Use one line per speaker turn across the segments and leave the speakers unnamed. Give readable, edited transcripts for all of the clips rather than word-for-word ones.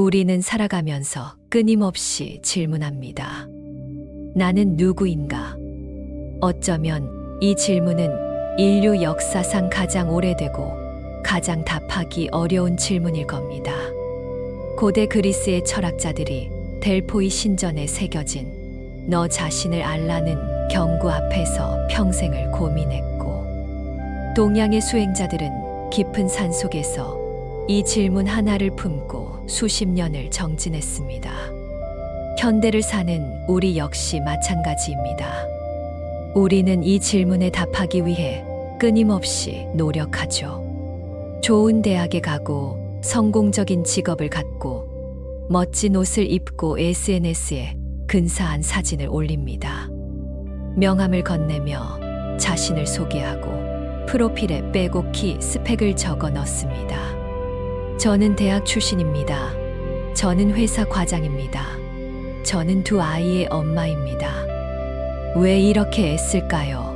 우리는 살아가면서 끊임없이 질문합니다. 나는 누구인가? 어쩌면 이 질문은 인류 역사상 가장 오래되고 가장 답하기 어려운 질문일 겁니다. 고대 그리스의 철학자들이 델포이 신전에 새겨진 너 자신을 알라는 경구 앞에서 평생을 고민했고, 동양의 수행자들은 깊은 산속에서 이 질문 하나를 품고 수십 년을 정진했습니다. 현대를 사는 우리 역시 마찬가지입니다. 우리는 이 질문에 답하기 위해 끊임없이 노력하죠. 좋은 대학에 가고 성공적인 직업을 갖고 멋진 옷을 입고 SNS에 근사한 사진을 올립니다. 명함을 건네며 자신을 소개하고 프로필에 빼곡히 스펙을 적어 넣습니다. 저는 대학 출신입니다. 저는 회사 과장입니다. 저는 두 아이의 엄마입니다. 왜 이렇게 애쓸까요?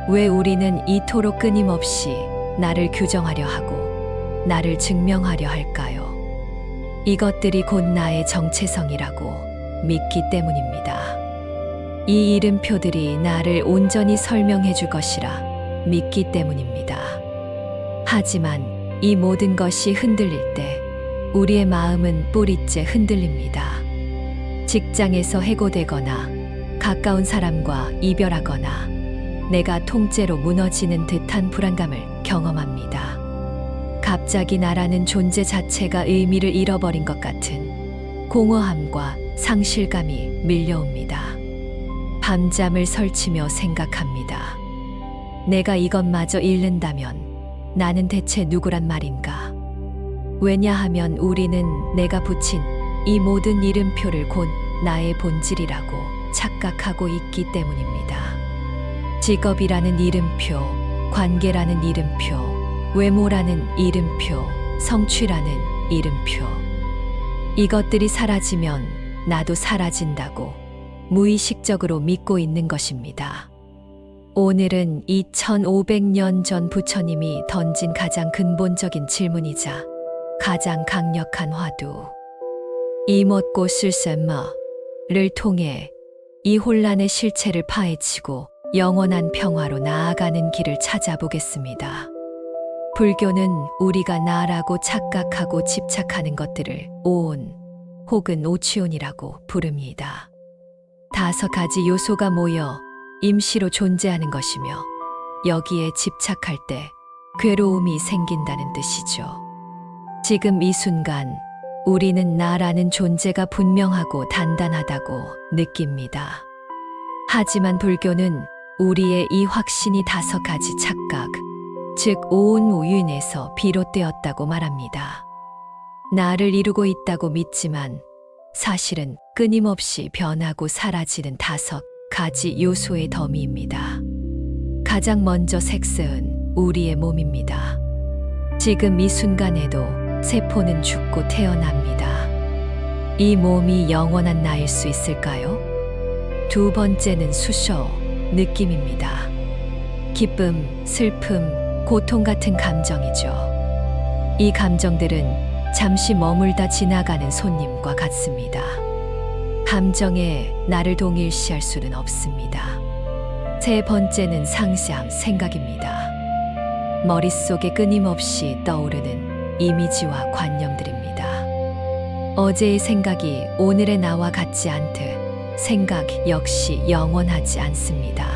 왜 우리는 이토록 끊임없이 나를 규정하려 하고 나를 증명하려 할까요? 이것들이 곧 나의 정체성이라고 믿기 때문입니다. 이 이름표들이 나를 온전히 설명해 줄 것이라 믿기 때문입니다. 하지만 이 모든 것이 흔들릴 때 우리의 마음은 뿌리째 흔들립니다. 직장에서 해고되거나 가까운 사람과 이별하거나 내가 통째로 무너지는 듯한 불안감을 경험합니다. 갑자기 나라는 존재 자체가 의미를 잃어버린 것 같은 공허함과 상실감이 밀려옵니다. 밤잠을 설치며 생각합니다. 내가 이것마저 잃는다면 나는 대체 누구란 말인가? 왜냐하면 우리는 내가 붙인 이 모든 이름표를 곧 나의 본질이라고 착각하고 있기 때문입니다. 직업이라는 이름표, 관계라는 이름표, 외모라는 이름표, 성취라는 이름표. 이것들이 사라지면 나도 사라진다고 무의식적으로 믿고 있는 것입니다. 오늘은 2500년 전 부처님이 던진 가장 근본적인 질문이자 가장 강력한 화두, 이못고 쓸셈마를 통해 이 혼란의 실체를 파헤치고 영원한 평화로 나아가는 길을 찾아보겠습니다. 불교는 우리가 나라고 착각하고 집착하는 것들을 오온 혹은 오치온이라고 부릅니다. 5가지 요소가 모여 임시로 존재하는 것이며 여기에 집착할 때 괴로움이 생긴다는 뜻이죠. 지금 이 순간 우리는 나라는 존재가 분명하고 단단하다고 느낍니다. 하지만 불교는 우리의 이 확신이 5가지 착각, 즉 오온 우윤에서 비롯되었다고 말합니다. 나를 이루고 있다고 믿지만 사실은 끊임없이 변하고 사라지는 5가지 요소의 더미입니다. 가장 먼저 섹스은 우리의 몸입니다. 지금 이 순간에도 세포는 죽고 태어납니다. 이 몸이 영원한 나일 수 있을까요? 2번째는 수쇼, 느낌입니다. 기쁨, 슬픔, 고통 같은 감정이죠. 이 감정들은 잠시 머물다 지나가는 손님과 같습니다. 감정에 나를 동일시할 수는 없습니다. 3번째는 상상, 생각입니다. 머릿속에 끊임없이 떠오르는 이미지와 관념들입니다. 어제의 생각이 오늘의 나와 같지 않듯 생각 역시 영원하지 않습니다.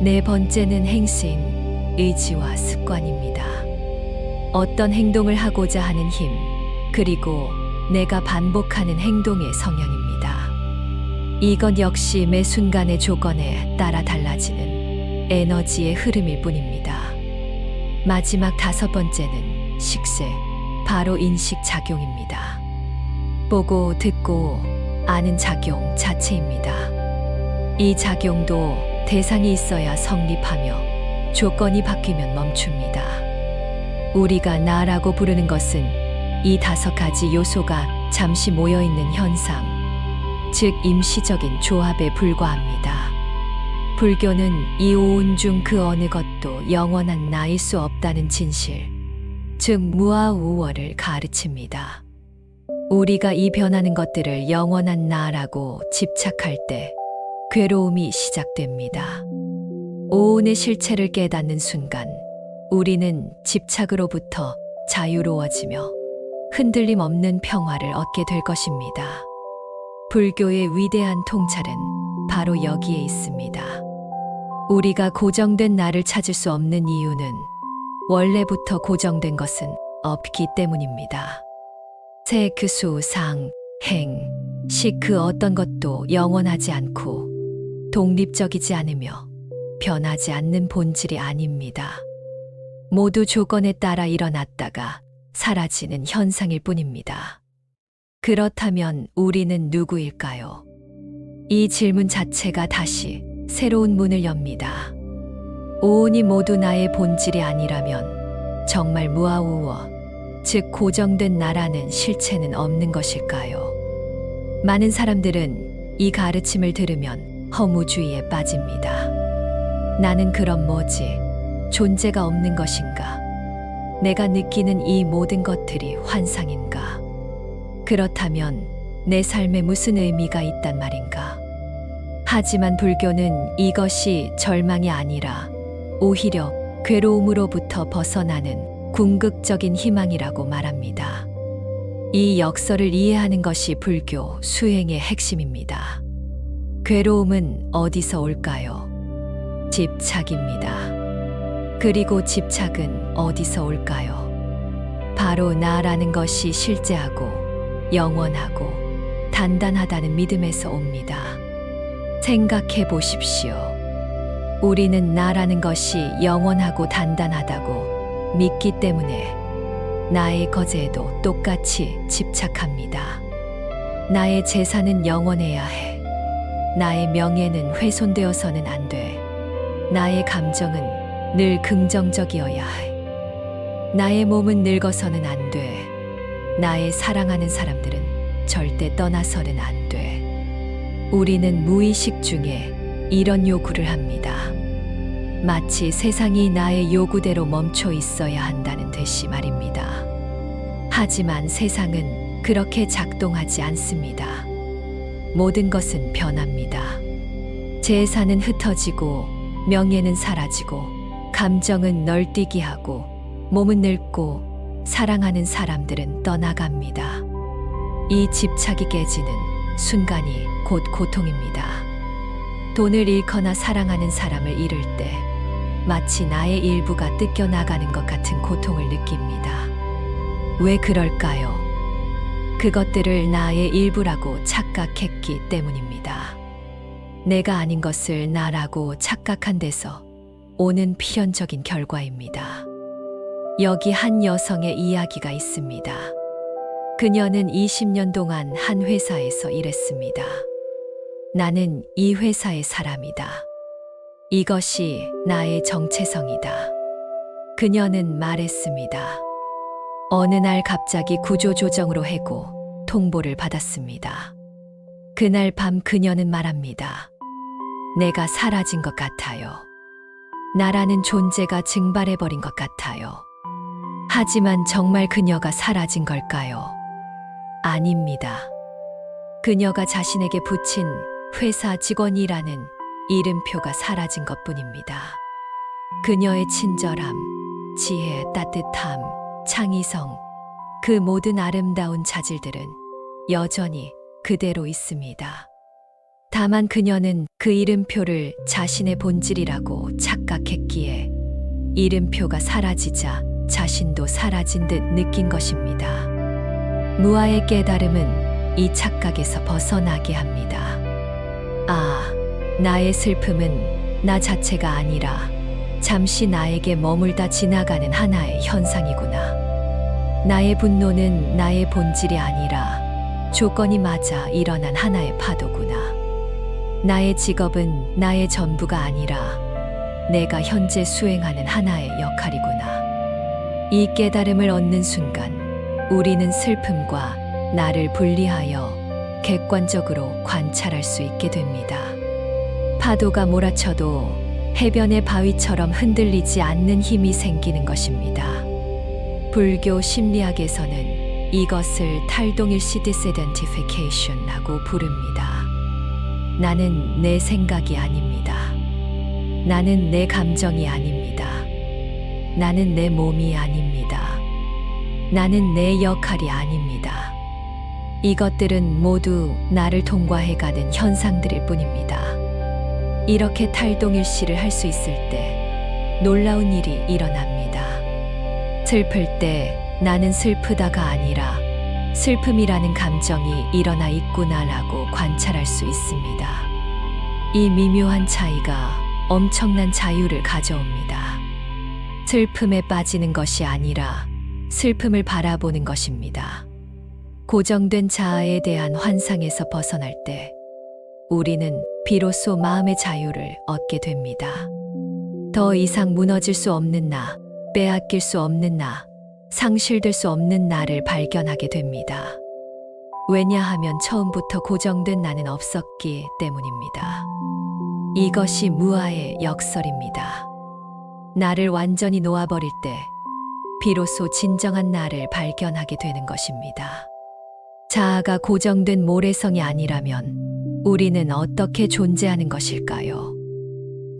4번째는 행신, 의지와 습관입니다. 어떤 행동을 하고자 하는 힘, 그리고 내가 반복하는 행동의 성향입니다. 이것 역시 매 순간의 조건에 따라 달라지는 에너지의 흐름일 뿐입니다. 마지막 5번째는 식세, 바로 인식작용입니다. 보고 듣고 아는 작용 자체입니다. 이 작용도 대상이 있어야 성립하며 조건이 바뀌면 멈춥니다. 우리가 나라고 부르는 것은 이 5가지 요소가 잠시 모여있는 현상, 즉 임시적인 조합에 불과합니다. 불교는 이 오온 중 그 어느 것도 영원한 나일 수 없다는 진실, 즉 무아우어를 가르칩니다. 우리가 이 변하는 것들을 영원한 나라고 집착할 때 괴로움이 시작됩니다. 오온의 실체를 깨닫는 순간 우리는 집착으로부터 자유로워지며 흔들림 없는 평화를 얻게 될 것입니다. 불교의 위대한 통찰은 바로 여기에 있습니다. 우리가 고정된 나를 찾을 수 없는 이유는 원래부터 고정된 것은 없기 때문입니다. 색, 수, 상, 행, 식 그 어떤 것도 영원하지 않고 독립적이지 않으며 변하지 않는 본질이 아닙니다. 모두 조건에 따라 일어났다가 사라지는 현상일 뿐입니다. 그렇다면 우리는 누구일까요? 이 질문 자체가 다시 새로운 문을 엽니다. 오온이 모두 나의 본질이 아니라면 정말 무아우어, 즉 고정된 나라는 실체는 없는 것일까요? 많은 사람들은 이 가르침을 들으면 허무주의에 빠집니다. 나는 그럼 뭐지? 존재가 없는 것인가? 내가 느끼는 이 모든 것들이 환상인가? 그렇다면 내 삶에 무슨 의미가 있단 말인가? 하지만 불교는 이것이 절망이 아니라 오히려 괴로움으로부터 벗어나는 궁극적인 희망이라고 말합니다. 이 역설을 이해하는 것이 불교 수행의 핵심입니다. 괴로움은 어디서 올까요? 집착입니다. 그리고 집착은 어디서 올까요? 바로 나라는 것이 실제하고 영원하고 단단하다는 믿음에서 옵니다. 생각해 보십시오. 우리는 나라는 것이 영원하고 단단하다고 믿기 때문에 나의 거제에도 똑같이 집착합니다. 나의 재산은 영원해야 해. 나의 명예는 훼손되어서는 안 돼. 나의 감정은 늘 긍정적이어야 해. 나의 몸은 늙어서는 안 돼. 나의 사랑하는 사람들은 절대 떠나서는 안 돼. 우리는 무의식 중에 이런 요구를 합니다. 마치 세상이 나의 요구대로 멈춰 있어야 한다는 듯이 말입니다. 하지만 세상은 그렇게 작동하지 않습니다. 모든 것은 변합니다. 재산은 흩어지고 명예는 사라지고 감정은 널뛰게 하고 몸은 늙고 사랑하는 사람들은 떠나갑니다. 이 집착이 깨지는 순간이 곧 고통입니다. 돈을 잃거나 사랑하는 사람을 잃을 때 마치 나의 일부가 뜯겨나가는 것 같은 고통을 느낍니다. 왜 그럴까요? 그것들을 나의 일부라고 착각했기 때문입니다. 내가 아닌 것을 나라고 착각한 데서 오는 필연적인 결과입니다. 여기 한 여성의 이야기가 있습니다. 그녀는 20년 동안 한 회사에서 일했습니다. 나는 이 회사의 사람이다. 이것이 나의 정체성이다. 그녀는 말했습니다. 어느 날 갑자기 구조조정으로 해고 통보를 받았습니다. 그날 밤 그녀는 말합니다. 내가 사라진 것 같아요. 나라는 존재가 증발해버린 것 같아요. 하지만 정말 그녀가 사라진 걸까요? 아닙니다. 그녀가 자신에게 붙인 회사 직원이라는 이름표가 사라진 것뿐입니다. 그녀의 친절함, 지혜, 따뜻함, 창의성, 그 모든 아름다운 자질들은 여전히 그대로 있습니다. 다만 그녀는 그 이름표를 자신의 본질이라고 착각했기에 이름표가 사라지자 자신도 사라진 듯 느낀 것입니다. 무아의 깨달음은 이 착각에서 벗어나게 합니다. 아, 나의 슬픔은 나 자체가 아니라 잠시 나에게 머물다 지나가는 하나의 현상이구나. 나의 분노는 나의 본질이 아니라 조건이 맞아 일어난 하나의 파도구나. 나의 직업은 나의 전부가 아니라 내가 현재 수행하는 하나의 역할이구나. 이 깨달음을 얻는 순간 우리는 슬픔과 나를 분리하여 객관적으로 관찰할 수 있게 됩니다. 파도가 몰아쳐도 해변의 바위처럼 흔들리지 않는 힘이 생기는 것입니다. 불교 심리학에서는 이것을 탈동일시 disidentification이라고 부릅니다. 나는 내 생각이 아닙니다. 나는 내 감정이 아닙니다. 나는 내 몸이 아닙니다. 나는 내 역할이 아닙니다. 이것들은 모두 나를 통과해가는 현상들일 뿐입니다. 이렇게 탈동일시를 할 수 있을 때 놀라운 일이 일어납니다. 슬플 때 나는 슬프다가 아니라 슬픔이라는 감정이 일어나 있구나라고 관찰할 수 있습니다. 이 미묘한 차이가 엄청난 자유를 가져옵니다. 슬픔에 빠지는 것이 아니라 슬픔을 바라보는 것입니다. 고정된 자아에 대한 환상에서 벗어날 때 우리는 비로소 마음의 자유를 얻게 됩니다. 더 이상 무너질 수 없는 나, 빼앗길 수 없는 나, 상실될 수 없는 나를 발견하게 됩니다. 왜냐하면 처음부터 고정된 나는 없었기 때문입니다. 이것이 무아의 역설입니다. 나를 완전히 놓아버릴 때 비로소 진정한 나를 발견하게 되는 것입니다. 자아가 고정된 모래성이 아니라면 우리는 어떻게 존재하는 것일까요?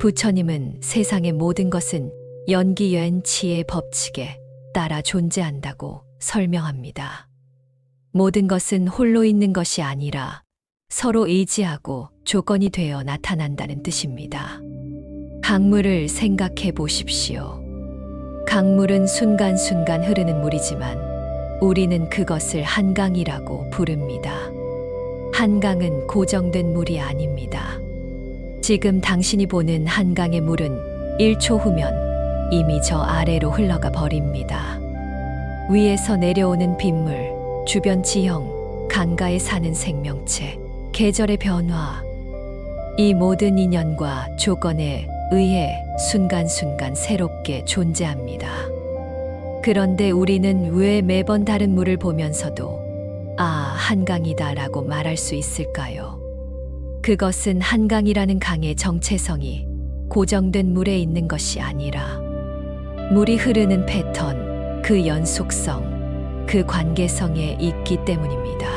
부처님은 세상의 모든 것은 연기연치의 법칙에 따라 존재한다고 설명합니다. 모든 것은 홀로 있는 것이 아니라 서로 의지하고 조건이 되어 나타난다는 뜻입니다. 강물을 생각해 보십시오. 강물은 순간순간 흐르는 물이지만 우리는 그것을 한강이라고 부릅니다. 한강은 고정된 물이 아닙니다. 지금 당신이 보는 한강의 물은 1초 후면 이미 저 아래로 흘러가 버립니다. 위에서 내려오는 빗물, 주변 지형, 강가에 사는 생명체, 계절의 변화, 이 모든 인연과 조건에 의해 순간순간 새롭게 존재합니다. 그런데 우리는 왜 매번 다른 물을 보면서도 한강이다라고 말할 수 있을까요? 그것은 한강이라는 강의 정체성이 고정된 물에 있는 것이 아니라 물이 흐르는 패턴, 그 연속성, 그 관계성에 있기 때문입니다.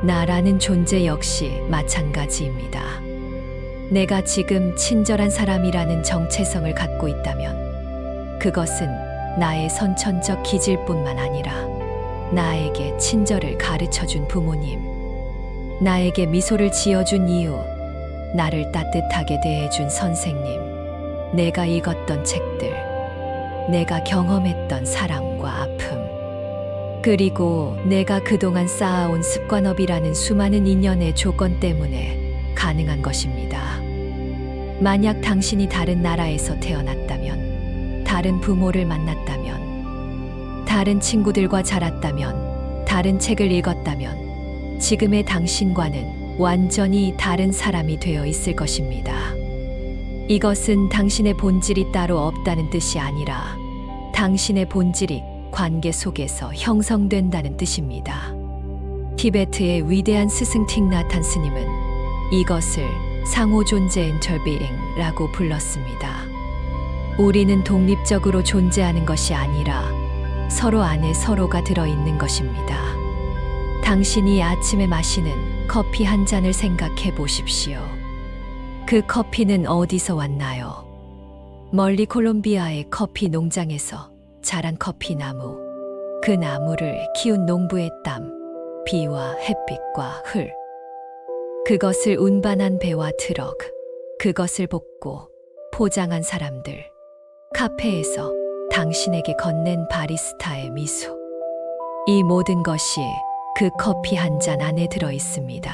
나라는 존재 역시 마찬가지입니다. 내가 지금 친절한 사람이라는 정체성을 갖고 있다면 그것은 나의 선천적 기질뿐만 아니라 나에게 친절을 가르쳐준 부모님, 나에게 미소를 지어준 이유, 나를 따뜻하게 대해준 선생님, 내가 읽었던 책들, 내가 경험했던 사랑과 아픔, 그리고 내가 그동안 쌓아온 습관업이라는 수많은 인연의 조건 때문에 가능한 것입니다. 만약 당신이 다른 나라에서 태어났다면, 다른 부모를 만났다면, 다른 친구들과 자랐다면, 다른 책을 읽었다면, 지금의 당신과는 완전히 다른 사람이 되어 있을 것입니다. 이것은 당신의 본질이 따로 없다는 뜻이 아니라 당신의 본질이 관계 속에서 형성된다는 뜻입니다. 티베트의 위대한 스승 틱나탄 스님은 이것을 상호존재 인터비잉이라고 불렀습니다. 우리는 독립적으로 존재하는 것이 아니라 서로 안에 서로가 들어있는 것입니다. 당신이 아침에 마시는 커피 한 잔을 생각해 보십시오. 그 커피는 어디서 왔나요? 멀리 콜롬비아의 커피 농장에서 자란 커피 나무, 그 나무를 키운 농부의 땀, 비와 햇빛과 흘, 그것을 운반한 배와 트럭, 그것을 볶고 포장한 사람들, 카페에서 당신에게 건넨 바리스타의 미소, 이 모든 것이 그 커피 한 잔 안에 들어 있습니다.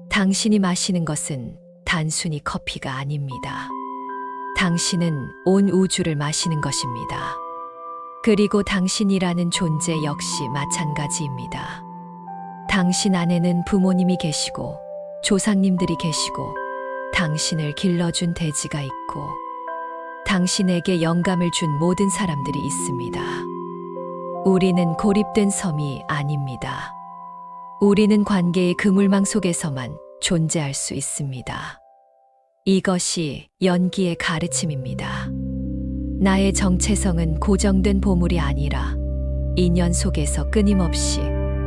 당신이 마시는 것은 단순히 커피가 아닙니다. 당신은 온 우주를 마시는 것입니다. 그리고 당신이라는 존재 역시 마찬가지입니다. 당신 안에는 부모님이 계시고 조상님들이 계시고 당신을 길러준 대지가 있고 당신에게 영감을 준 모든 사람들이 있습니다. 우리는 고립된 섬이 아닙니다. 우리는 관계의 그물망 속에서만 존재할 수 있습니다. 이것이 연기의 가르침입니다. 나의 정체성은 고정된 보물이 아니라 인연 속에서 끊임없이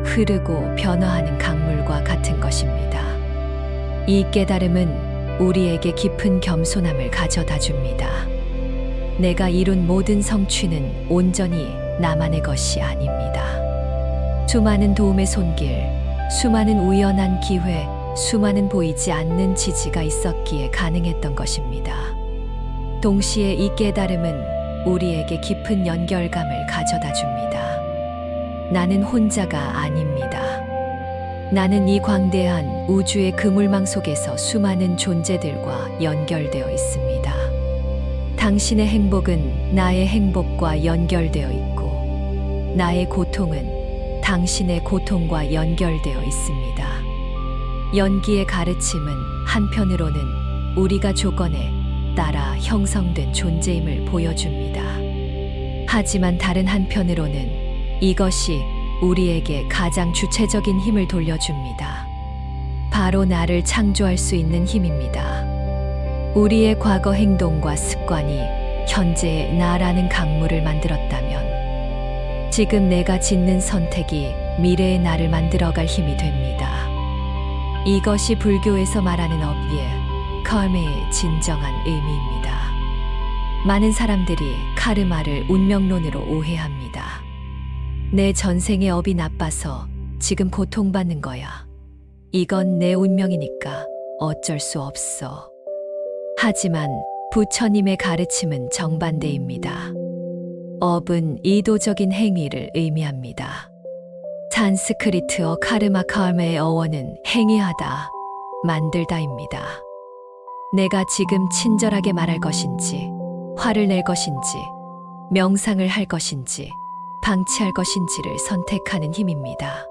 흐르고 변화하는 강물과 같은 것입니다. 이 깨달음은 우리에게 깊은 겸손함을 가져다 줍니다. 내가 이룬 모든 성취는 온전히 나만의 것이 아닙니다. 수많은 도움의 손길, 수많은 우연한 기회, 수많은 보이지 않는 지지가 있었기에 가능했던 것입니다. 동시에 이 깨달음은 우리에게 깊은 연결감을 가져다 줍니다. 나는 혼자가 아닙니다. 나는 이 광대한 우주의 그물망 속에서 수많은 존재들과 연결되어 있습니다. 당신의 행복은 나의 행복과 연결되어 있고, 나의 고통은 당신의 고통과 연결되어 있습니다. 연기의 가르침은 한편으로는 우리가 조건에 따라 형성된 존재임을 보여줍니다. 하지만 다른 한편으로는 이것이 우리에게 가장 주체적인 힘을 돌려줍니다. 바로 나를 창조할 수 있는 힘입니다. 우리의 과거 행동과 습관이 현재의 나라는 강물을 만들었다면 지금 내가 짓는 선택이 미래의 나를 만들어갈 힘이 됩니다. 이것이 불교에서 말하는 업예, 카르마의 진정한 의미입니다. 많은 사람들이 카르마를 운명론으로 오해합니다. 내 전생의 업이 나빠서 지금 고통받는 거야. 이건 내 운명이니까 어쩔 수 없어. 하지만 부처님의 가르침은 정반대입니다. 업은 의도적인 행위를 의미합니다. 산스크리트어 카르마의 어원은 행위하다, 만들다입니다. 내가 지금 친절하게 말할 것인지, 화를 낼 것인지, 명상을 할 것인지, 방치할 것인지를 선택하는 힘입니다.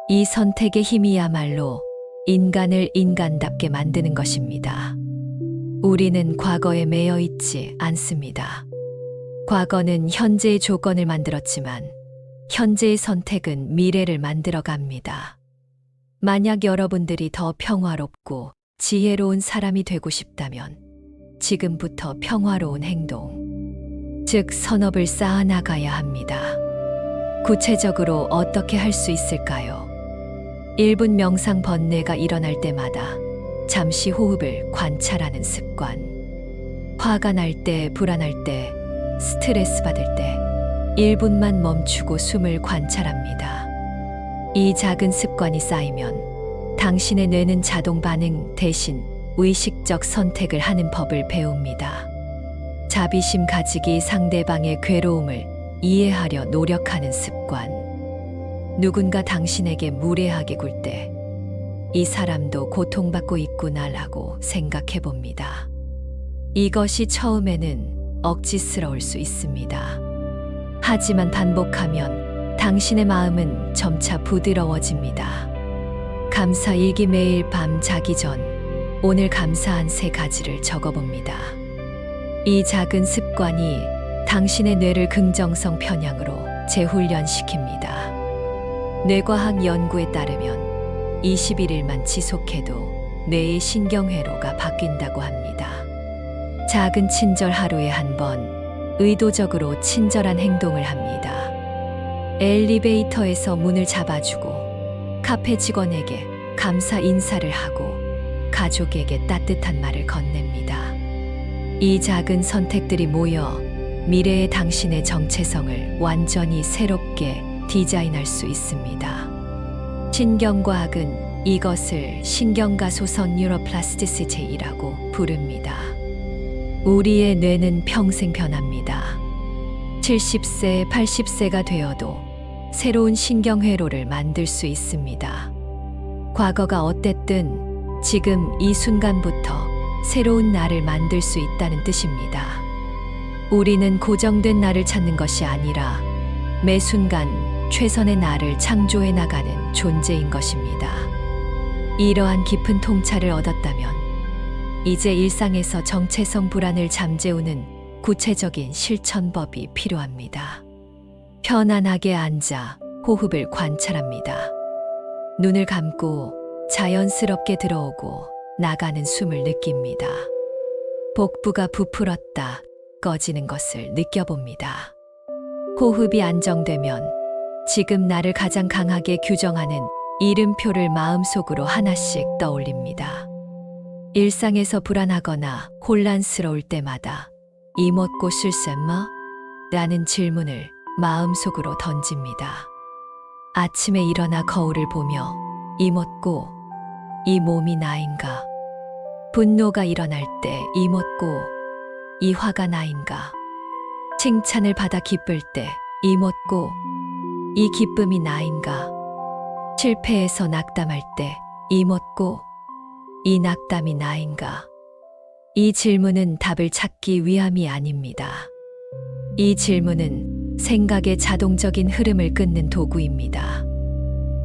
이 선택의 힘이야말로 인간을 인간답게 만드는 것입니다. 우리는 과거에 매여 있지 않습니다. 과거는 현재의 조건을 만들었지만 현재의 선택은 미래를 만들어 갑니다. 만약 여러분들이 더 평화롭고 지혜로운 사람이 되고 싶다면 지금부터 평화로운 행동, 즉 선업을 쌓아나가야 합니다. 구체적으로 어떻게 할 수 있을까요? 1분 명상 번뇌가 일어날 때마다 잠시 호흡을 관찰하는 습관. 화가 날 때, 불안할 때, 스트레스 받을 때 1분만 멈추고 숨을 관찰합니다. 이 작은 습관이 쌓이면 당신의 뇌는 자동 반응 대신 의식적 선택을 하는 법을 배웁니다. 자비심 가지기, 상대방의 괴로움을 이해하려 노력하는 습관. 누군가 당신에게 무례하게 굴 때 이 사람도 고통받고 있구나라고 생각해 봅니다. 이것이 처음에는 억지스러울 수 있습니다. 하지만 반복하면 당신의 마음은 점차 부드러워집니다. 감사 일기 매일 밤 자기 전 오늘 감사한 3가지를 적어봅니다. 이 작은 습관이 당신의 뇌를 긍정성 편향으로 재훈련시킵니다. 뇌과학 연구에 따르면 21일만 지속해도 뇌의 신경회로가 바뀐다고 합니다. 작은 친절 하루에 한 번, 의도적으로 친절한 행동을 합니다. 엘리베이터에서 문을 잡아주고, 카페 직원에게 감사 인사를 하고, 가족에게 따뜻한 말을 건넵니다. 이 작은 선택들이 모여 미래의 당신의 정체성을 완전히 새롭게 디자인할 수 있습니다. 신경과학은 이것을 신경가소선 뉴로플라스티시티라고 부릅니다. 우리의 뇌는 평생 변합니다. 70세, 80세가 되어도 새로운 신경회로를 만들 수 있습니다. 과거가 어땠든 지금 이 순간부터 새로운 나를 만들 수 있다는 뜻입니다. 우리는 고정된 나를 찾는 것이 아니라 매 순간 최선의 나를 창조해 나가는 존재인 것입니다. 이러한 깊은 통찰을 얻었다면 이제 일상에서 정체성 불안을 잠재우는 구체적인 실천법이 필요합니다. 편안하게 앉아 호흡을 관찰합니다. 눈을 감고 자연스럽게 들어오고 나가는 숨을 느낍니다. 복부가 부풀었다 꺼지는 것을 느껴봅니다. 호흡이 안정되면 지금 나를 가장 강하게 규정하는 이름표를 마음속으로 하나씩 떠올립니다. 일상에서 불안하거나 혼란스러울 때마다 이못고 실셈마? 라는 질문을 마음속으로 던집니다. 아침에 일어나 거울을 보며 이못고 이 몸이 나인가? 분노가 일어날 때 이못고 이 화가 나인가? 칭찬을 받아 기쁠 때 이못고 이 기쁨이 나인가? 실패해서 낙담할 때 이못고 이 낙담이 나인가? 이 질문은 답을 찾기 위함이 아닙니다. 이 질문은 생각의 자동적인 흐름을 끊는 도구입니다.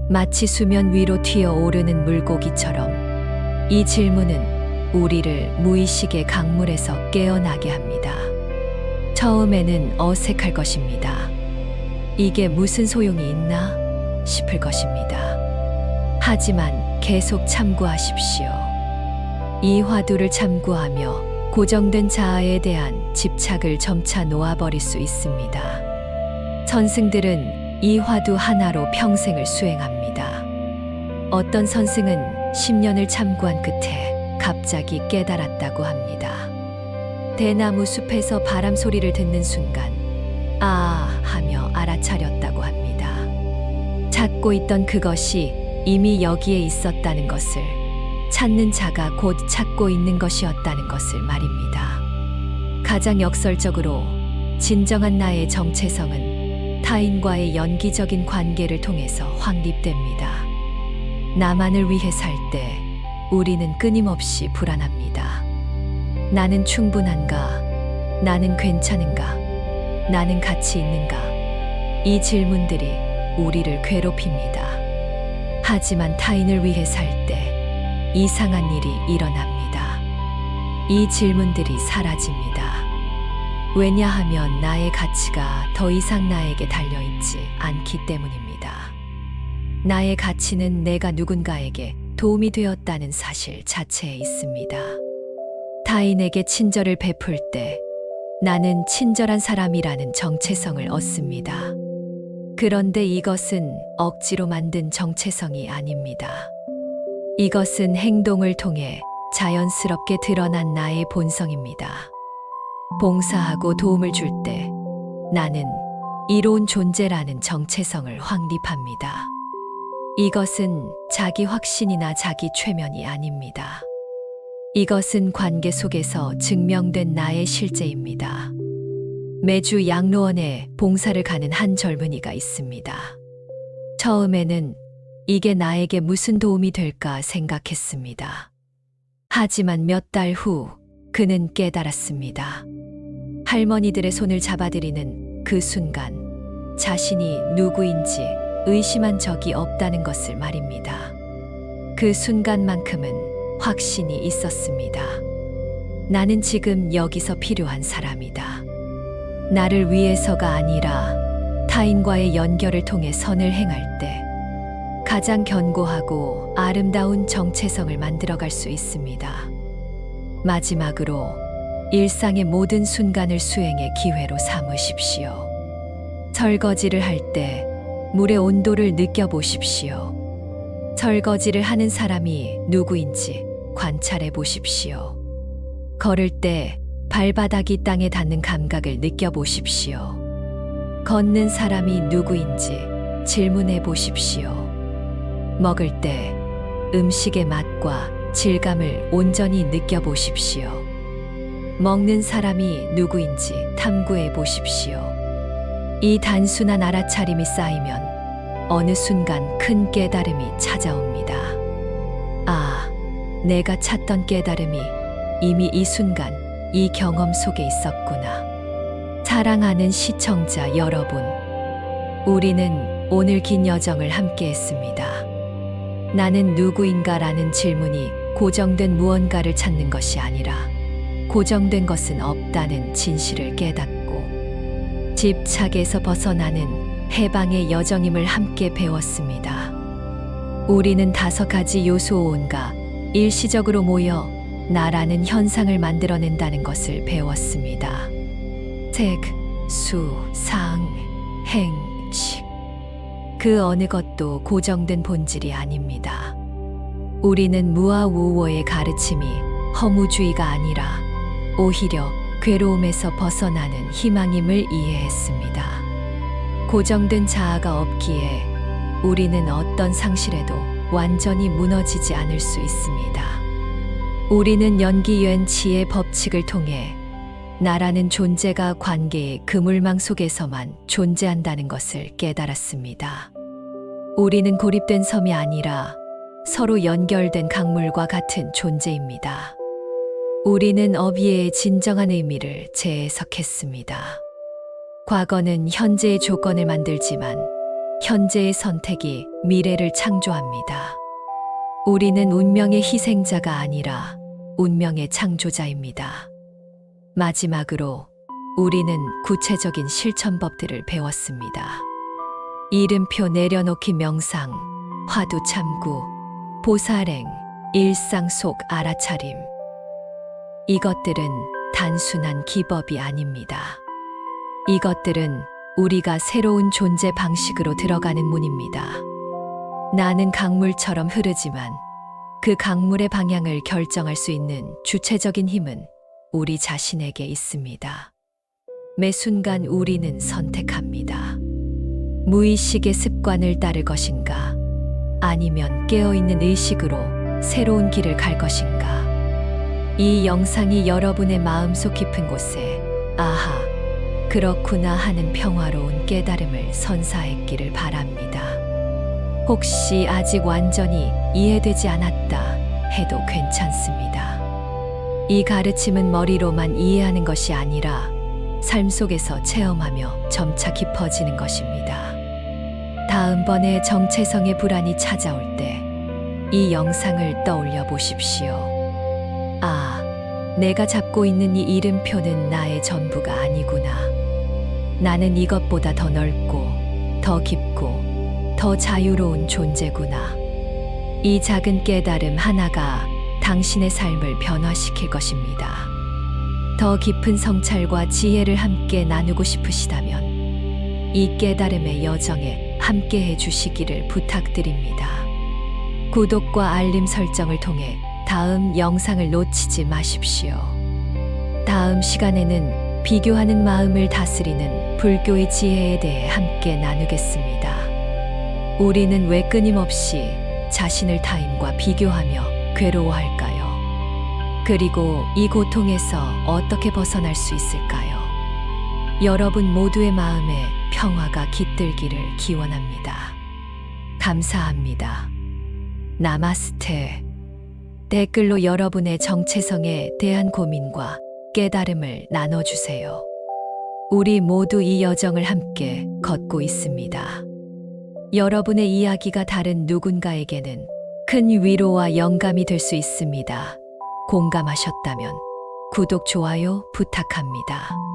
마치 수면 위로 튀어오르는 물고기처럼 이 질문은 우리를 무의식의 강물에서 깨어나게 합니다. 처음에는 어색할 것입니다. 이게 무슨 소용이 있나 싶을 것입니다. 하지만 계속 참고하십시오. 이 화두를 참고하며 고정된 자아에 대한 집착을 점차 놓아버릴 수 있습니다. 선승들은 이 화두 하나로 평생을 수행합니다. 어떤 선승은 10년을 참고한 끝에 갑자기 깨달았다고 합니다. 대나무 숲에서 바람 소리를 듣는 순간 아 하며 알아차렸다고 합니다. 찾고 있던 그것이 이미 여기에 있었다는 것을, 찾는 자가 곧 찾고 있는 것이었다는 것을 말입니다. 가장 역설적으로 진정한 나의 정체성은 타인과의 연기적인 관계를 통해서 확립됩니다. 나만을 위해 살 때 우리는 끊임없이 불안합니다. 나는 충분한가? 나는 괜찮은가? 나는 가치 있는가? 이 질문들이 우리를 괴롭힙니다. 하지만 타인을 위해 살 때 이상한 일이 일어납니다. 이 질문들이 사라집니다. 왜냐하면 나의 가치가 더 이상 나에게 달려있지 않기 때문입니다. 나의 가치는 내가 누군가에게 도움이 되었다는 사실 자체에 있습니다. 타인에게 친절을 베풀 때 나는 친절한 사람이라는 정체성을 얻습니다. 그런데 이것은 억지로 만든 정체성이 아닙니다. 이것은 행동을 통해 자연스럽게 드러난 나의 본성입니다. 봉사하고 도움을 줄 때 나는 이로운 존재라는 정체성을 확립합니다. 이것은 자기 확신이나 자기 최면이 아닙니다. 이것은 관계 속에서 증명된 나의 실제입니다. 매주 양로원에 봉사를 가는 한 젊은이가 있습니다. 처음에는 이게 나에게 무슨 도움이 될까 생각했습니다. 하지만 몇 달 후 그는 깨달았습니다. 할머니들의 손을 잡아들이는 그 순간 자신이 누구인지 의심한 적이 없다는 것을 말입니다. 그 순간만큼은 확신이 있었습니다. 나는 지금 여기서 필요한 사람이다. 나를 위해서가 아니라 타인과의 연결을 통해 선을 행할 때 가장 견고하고 아름다운 정체성을 만들어갈 수 있습니다. 마지막으로 일상의 모든 순간을 수행의 기회로 삼으십시오. 설거지를 할 때 물의 온도를 느껴보십시오. 설거지를 하는 사람이 누구인지 관찰해 보십시오. 걸을 때 발바닥이 땅에 닿는 감각을 느껴보십시오. 걷는 사람이 누구인지 질문해 보십시오. 먹을 때 음식의 맛과 질감을 온전히 느껴보십시오. 먹는 사람이 누구인지 탐구해 보십시오. 이 단순한 알아차림이 쌓이면 어느 순간 큰 깨달음이 찾아옵니다. 아, 내가 찾던 깨달음이 이미 이 순간, 이 경험 속에 있었구나. 사랑하는 시청자 여러분, 우리는 오늘 긴 여정을 함께 했습니다. 나는 누구인가라는 질문이 고정된 무언가를 찾는 것이 아니라 고정된 것은 없다는 진실을 깨닫고 집착에서 벗어나는 해방의 여정임을 함께 배웠습니다. 우리는 5가지 요소원과 일시적으로 모여 나라는 현상을 만들어낸다는 것을 배웠습니다. 색, 수, 상, 행식. 그 어느 것도 고정된 본질이 아닙니다. 우리는 무아우오의 가르침이 허무주의가 아니라 오히려 괴로움에서 벗어나는 희망임을 이해했습니다. 고정된 자아가 없기에 우리는 어떤 상실에도 완전히 무너지지 않을 수 있습니다. 우리는 연기연치의 법칙을 통해 나라는 존재가 관계의 그물망 속에서만 존재한다는 것을 깨달았습니다. 우리는 고립된 섬이 아니라 서로 연결된 강물과 같은 존재입니다. 우리는 어비의 진정한 의미를 재해석했습니다. 과거는 현재의 조건을 만들지만 현재의 선택이 미래를 창조합니다. 우리는 운명의 희생자가 아니라 운명의 창조자입니다. 마지막으로 우리는 구체적인 실천법들을 배웠습니다. 이름표 내려놓기 명상, 화두 참구, 보살행, 일상 속 알아차림. 이것들은 단순한 기법이 아닙니다. 이것들은 우리가 새로운 존재 방식으로 들어가는 문입니다. 나는 강물처럼 흐르지만 그 강물의 방향을 결정할 수 있는 주체적인 힘은 우리 자신에게 있습니다. 매 순간 우리는 선택합니다. 무의식의 습관을 따를 것인가, 아니면 깨어있는 의식으로 새로운 길을 갈 것인가. 이 영상이 여러분의 마음속 깊은 곳에 아하, 그렇구나 하는 평화로운 깨달음을 선사했기를 바랍니다. 혹시 아직 완전히 이해되지 않았다 해도 괜찮습니다. 이 가르침은 머리로만 이해하는 것이 아니라 삶 속에서 체험하며 점차 깊어지는 것입니다. 다음번에 정체성의 불안이 찾아올 때 이 영상을 떠올려 보십시오. 아, 내가 잡고 있는 이 이름표는 나의 전부가 아니구나. 나는 이것보다 더 넓고, 더 깊고, 더 자유로운 존재구나. 이 작은 깨달음 하나가 당신의 삶을 변화시킬 것입니다. 더 깊은 성찰과 지혜를 함께 나누고 싶으시다면 이 깨달음의 여정에 함께 해주시기를 부탁드립니다. 구독과 알림 설정을 통해 다음 영상을 놓치지 마십시오. 다음 시간에는 비교하는 마음을 다스리는 불교의 지혜에 대해 함께 나누겠습니다. 우리는 왜 끊임없이 자신을 타인과 비교하며 괴로워할까요? 그리고 이 고통에서 어떻게 벗어날 수 있을까요? 여러분 모두의 마음에 평화가 깃들기를 기원합니다. 감사합니다. 나마스테. 댓글로 여러분의 정체성에 대한 고민과 깨달음을 나눠주세요. 우리 모두 이 여정을 함께 걷고 있습니다. 여러분의 이야기가 다른 누군가에게는 큰 위로와 영감이 될 수 있습니다. 공감하셨다면 구독, 좋아요 부탁합니다.